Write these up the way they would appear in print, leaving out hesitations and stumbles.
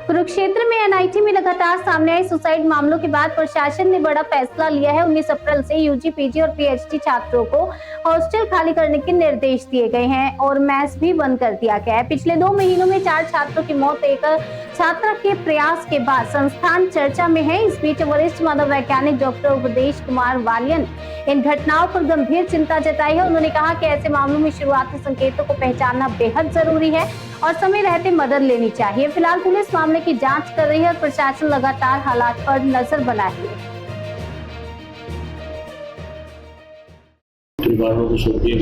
कुरुक्षेत्र में एनआईटी में लगातार सामने आए सुसाइड मामलों के बाद प्रशासन ने बड़ा फैसला लिया है। 19 अप्रैल से यूजी, पीजी और पीएचडी छात्रों को हॉस्टल खाली करने के निर्देश दिए गए हैं और मैस भी बंद कर दिया गया है। पिछले 2 महीनों में 4 छात्रों की मौत एक छात्रा के प्रयास के बाद संस्थान चर्चा में है। इस बीच वरिष्ठ मानव वैज्ञानिक डॉक्टर उपदेश कुमार वालियन इन घटनाओं पर गंभीर चिंता जताई है। उन्होंने कहा कि ऐसे मामलों में शुरुआती संकेतों को पहचानना बेहद जरूरी है और समय रहते मदद लेनी चाहिए। फिलहाल पुलिस मामले की जांच कर रही है और प्रशासन लगातार हालात पर नजर बनाए हुए है।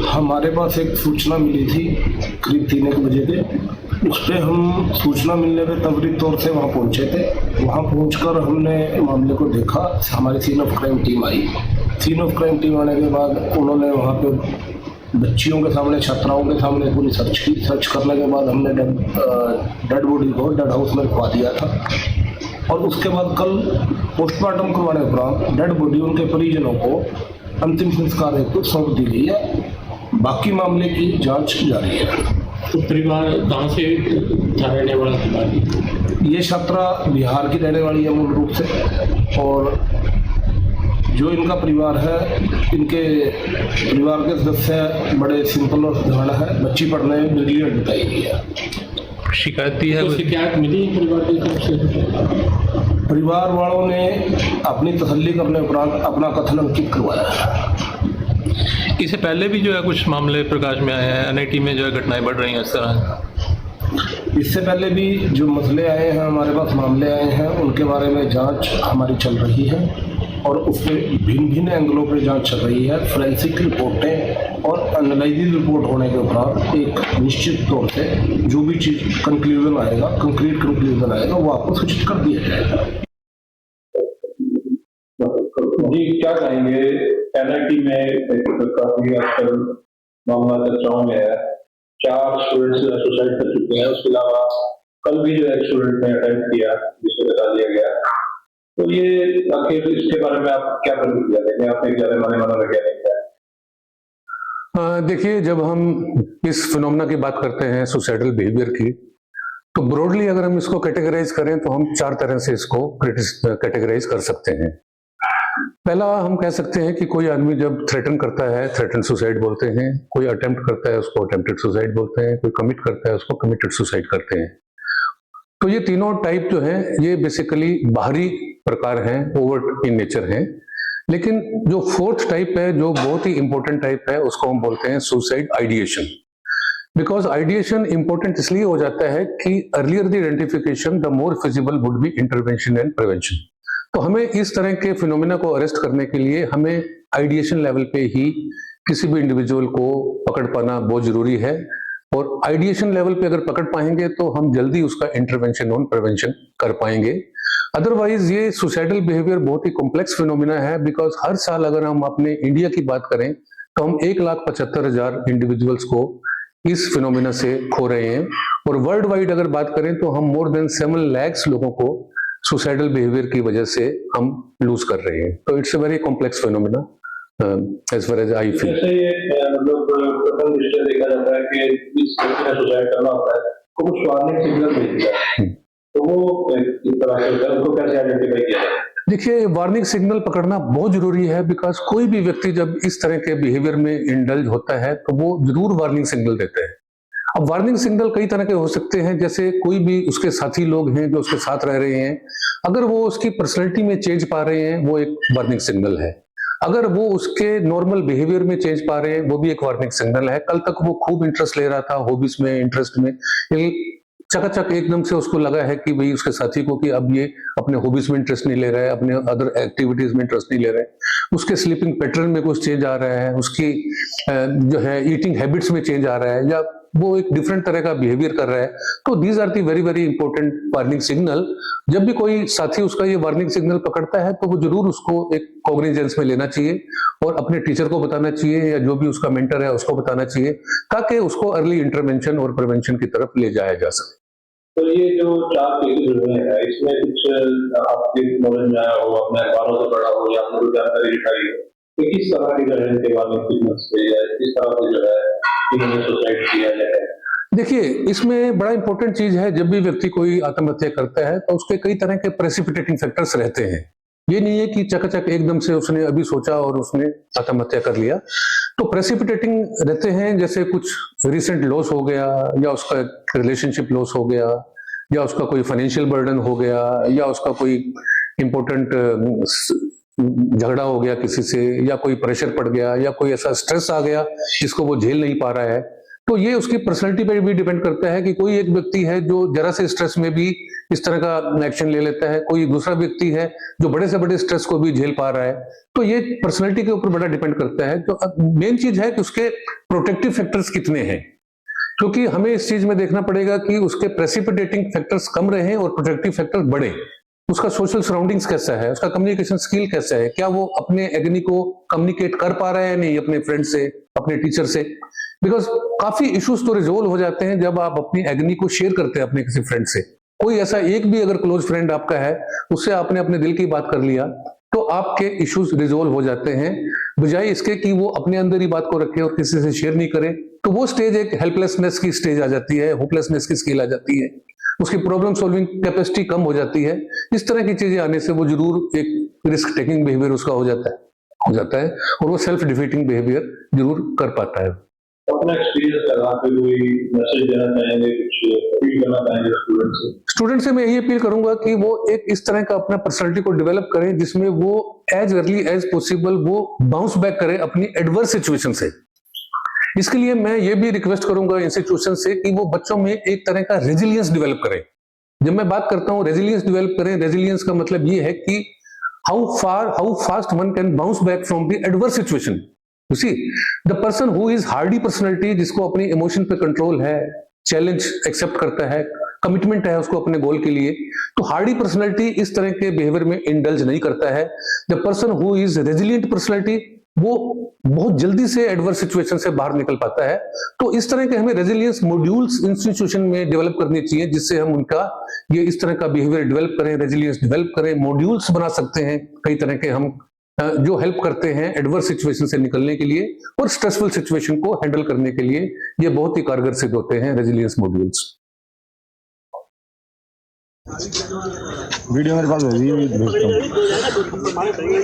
हमारे पास एक सूचना मिली थी करीब 3 बजे के, उस पर हम सूचना मिलने पे त्वरित तौर से वहाँ पहुँचे थे। वहाँ पहुँचकर हमने मामले को देखा। हमारी सीन ऑफ क्राइम टीम आई। सीन ऑफ क्राइम टीम आने के बाद उन्होंने वहाँ पे बच्चियों के सामने, छात्राओं के सामने पूरी सर्च की। सर्च करने के बाद हमने डेड बॉडी को डेड हाउस में रखवा दिया था और उसके बाद कल पोस्टमार्टम करवाने के उपरांत डेड बॉडी उनके परिजनों को अंतिम संस्कार हेतु सौंप दी गई है। बाकी मामले की जांच जारी है। तो परिवार कहाँ से था रहने वाला? ये छात्रा बिहार की रहने वाली है मूल रूप से, और जो इनका परिवार है, इनके परिवार के सदस्य बड़े सिंपल और साधारण है। बच्ची पढ़ने में ब्रिलियंट बताई गई है। शिकायत दी है? तो शिकायत मिली परिवार की तरफ से? परिवार वालों ने अपनी तसल्ली करने उपरांत अपना कथन अंकित करवाया है। इससे पहले भी जो है कुछ मामले प्रकाश में आए हैं, एनआईटी में जो है घटनाएं बढ़ रही हैं इस तरह। इससे पहले भी जो मसले आए हैं, हमारे पास मामले आए हैं, उनके बारे में जांच हमारी चल रही है और उसके भिन्न भिन्न एंगलों पे जांच चल रही है। फोरेंसिक रिपोर्टें और एनालिसिस रिपोर्ट होने के उपरांत एक निश्चित तौर से जो भी चीज कंक्लूजन आएगा, कंक्रीट कंक्लूजन आएगा, वो आपको सूचित कर दिया जाएगा। जी, क्या कहेंगे? एनआईटी में काफी आजकल मामला चर्चाओं में है। 4 स्टूडेंट्स सुसाइड कर चुके हैं। उसके अलावा कल भी जो एक स्टूडेंट ने अटेम्प्ट किया, जिसे बता दिया गया। तो ये आखिर इसके बारे में आप क्या प्रतिक्रिया देंगे? आप एक ज्यादा मनोवैज्ञानिक है। देखिए, जब हम इस फिनोमेना की बात करते हैं सुसाइडल बिहेवियर की, तो ब्रॉडली अगर हम इसको कैटेगराइज करें तो हम 4 तरह से इसको कैटेगराइज कर सकते हैं। पहला, हम कह सकते हैं कि कोई आदमी जब थ्रेटन करता है, थ्रेटन सुसाइड बोलते हैं। कोई अटेम्प्ट करता है, उसको अटेम्प्टेड सुसाइड बोलते हैं। कोई कमिट करता है, उसको कमिटेड सुसाइड करते हैं। तो ये तीनों टाइप जो है, ये बेसिकली बाहरी प्रकार हैं, ओवर्ट इन नेचर हैं। लेकिन जो 4th टाइप है, जो बहुत ही इंपॉर्टेंट टाइप है, उसको हम बोलते हैं suicide ideation. Because ideation important इसलिए हो जाता है कि earlier the identification the more feasible would be intervention and prevention. तो हमें इस तरह के फिनोमेना को अरेस्ट करने के लिए हमें आइडिएशन लेवल पे ही किसी भी इंडिविजुअल को पकड़ पाना बहुत जरूरी है। और आइडिएशन लेवल पे अगर पकड़ पाएंगे तो हम जल्दी उसका इंटरवेंशन और प्रिवेंशन कर पाएंगे। अदरवाइज ये सुसाइडल बिहेवियर बहुत ही कॉम्प्लेक्स फिनोमेना है। बिकॉज हर साल अगर हम अपने इंडिया की बात करें तो हम 1,75,000 इंडिविजुअल्स को इस फिनोमेना से खो रहे हैं। और वर्ल्ड वाइड अगर बात करें तो हम मोर देन 7 लाख लोगों को सुसाइडल बिहेवियर की वजह से हम लूज कर रहे हैं। तो it's a very complex phenomena as far as I feel. जैसे ये मतलब प्रथम दृष्टया देखा जाता है कि इस व्यक्ति ने सुसाइड करना होता है तो कुछ वार्निंग सिग्नल भेजता है, तो वो इस तरह से होता है, उसको कैसे आइडेंटिफाई किया जाए? देखिए, वार्निंग सिग्नल पकड़ना बहुत जरूरी है। बिकॉज कोई भी व्यक्ति जब इस तरह के बिहेवियर में इंडल्ज होता है तो वो जरूर वार्निंग सिग्नल देता है। अब वार्निंग सिग्नल कई तरह के हो सकते हैं। जैसे कोई भी उसके साथी लोग हैं जो उसके साथ रह रहे हैं, अगर वो उसकी पर्सनैलिटी में चेंज पा रहे हैं, वो एक वार्निंग सिग्नल है। अगर वो उसके नॉर्मल बिहेवियर में चेंज पा रहे हैं, वो भी एक वार्निंग सिग्नल है। कल तक वो खूब इंटरेस्ट ले रहा था हॉबीज में, इंटरेस्ट में, चकाचक एकदम से उसको लगा है कि भाई उसके साथी को कि अब ये अपने हॉबीज में इंटरेस्ट नहीं ले रहा है, अपने अदर एक्टिविटीज में इंटरेस्ट नहीं ले रहा है, उसके स्लीपिंग पैटर्न में कुछ चेंज आ रहा है, उसकी जो है ईटिंग हैबिट्स में चेंज आ रहा है, या वो एक डिफरेंट तरह का बिहेवियर कर रहा है। तो these are the very very important warning signal. जब भी कोई साथी उसका ये वार्निंग सिग्नल पकड़ता है तो वो जरूर उसको एक कॉग्निजेंस में लेना चाहिए और अपने टीचर को बताना चाहिए या जो भी उसका मेंटर है उसको बताना चाहिए, ताकि उसको अर्ली इंटरवेंशन और प्रिवेंशन की तरफ ले जाया जा सके। तो ये जो 4 केसेस हुए हैं, इसमें कुछ आपके नॉलेज में आया हो, अपने अखबारों से पढ़ा हो या आपने जानकारी जुटाई हो, तो किस तरह की जो है इनके वार्निंग सिग्नल से या किस तरह से जो है इन्होंने सुसाइड किया जाए? देखिए, इसमें बड़ा इंपॉर्टेंट चीज है, जब भी व्यक्ति कोई आत्महत्या करता है तो उसके कई तरह के प्रेसिपिटेटिंग फैक्टर्स रहते हैं। ये नहीं है कि चकाचक एकदम से उसने अभी सोचा और उसने आत्महत्या कर लिया। तो प्रेसिपिटेटिंग रहते हैं, जैसे कुछ रिसेंट लॉस हो गया, या उसका रिलेशनशिप लॉस हो गया, या उसका कोई फाइनेंशियल बर्डन हो गया, या उसका कोई इंपॉर्टेंट झगड़ा हो गया किसी से, या कोई प्रेशर पड़ गया, या कोई ऐसा स्ट्रेस आ गया जिसको वो झेल नहीं पा रहा है। तो ये उसकी पर्सनैलिटी पर भी डिपेंड करता है कि कोई एक व्यक्ति है जो जरा से स्ट्रेस में भी इस तरह का एक्शन ले लेता है, कोई दूसरा व्यक्ति है जो बड़े से बड़े स्ट्रेस को भी झेल पा रहा है। तो ये पर्सनैलिटी के ऊपर बड़ा डिपेंड करता है। तो मेन चीज है कि उसके प्रोटेक्टिव फैक्टर्स कितने हैं, क्योंकि हमें इस चीज में देखना पड़ेगा कि उसके प्रेसिपिटेटिंग फैक्टर्स कम रहे और प्रोटेक्टिव फैक्टर्स बढ़े। उसका सोशल सराउंडिंग्स कैसा है, उसका कम्युनिकेशन स्किल कैसा है, क्या वो अपने एग्नी को कम्युनिकेट कर पा रहा है नहीं अपने फ्रेंड से, अपने टीचर से। बिकॉज काफी इश्यूज तो रिजोल्व हो जाते हैं जब आप अपनी एग्नी को शेयर करते हैं अपने किसी फ्रेंड से। कोई ऐसा एक भी अगर क्लोज फ्रेंड आपका है, उससे आपने अपने दिल की बात कर लिया, तो आपके इश्यूज रिजोल्व हो जाते हैं, बजाय इसके कि वो अपने अंदर ही बात को रखे और किसी से शेयर नहीं करे। तो वो स्टेज एक हेल्पलेसनेस की स्टेज आ जाती है, होपलेसनेस की स्केल आ जाती है, उसकी प्रॉब्लम सॉल्विंग कैपेसिटी कम हो जाती है। इस तरह की चीजें आने से वो जरूर एक रिस्क टेकिंग बिहेवियर उसका हो जाता है और वो सेल्फ डिफीटिंग बिहेवियर जरूर कर पाता है। अपना एक्सपीरियंस लगा के कोई मैसेज देना चाहेंगे, कुछ अपील करना चाहेंगे स्टूडेंट से मैं यही अपील करूंगा कि वो एक इस तरह का अपना पर्सनालिटी को डेवलप करें जिसमें वो एज अर्ली एज पॉसिबल वो बाउंस बैक करे अपनी एडवर्स सिचुएशन से। इसके लिए मैं ये भी रिक्वेस्ट करूंगा इंस्टीट्यूशन से कि वो बच्चों में एक तरह का रेजिलियंस डेवलप करें। जब मैं बात करता हूं रेजिलियंस डेवलप करें, रेजिलियंस का मतलब ये है कि how fast one can bounce back from the adverse situation. You see, the person who is hardy personality, जिसको अपनी इमोशन पे कंट्रोल है, चैलेंज एक्सेप्ट करता है, कमिटमेंट है उसको अपने गोल के लिए, तो हार्डी पर्सनैलिटी इस तरह के बिहेवियर में इंडल्ज नहीं करता है। The person who is resilient personality, वो बहुत जल्दी से एडवर्स सिचुएशन से बाहर निकल पाता है। तो इस तरह के हमें रेजिलियंस मॉड्यूल्स इंस्टीट्यूशन में डेवलप करनी चाहिए, जिससे हम उनका ये इस तरह का बिहेवियर डेवलप करें, रेजिलियंस डेवलप करें। मॉड्यूल्स बना सकते हैं कई तरह के हम, जो हेल्प करते हैं एडवर्स सिचुएशन से निकलने के लिए और स्ट्रेसफुल सिचुएशन को हैंडल करने के लिए। ये बहुत ही कारगर सिद्ध होते हैं रेजिलियंस मॉड्यूल्स। वीडियो मेरे पास भेजिए, भेजता हूं।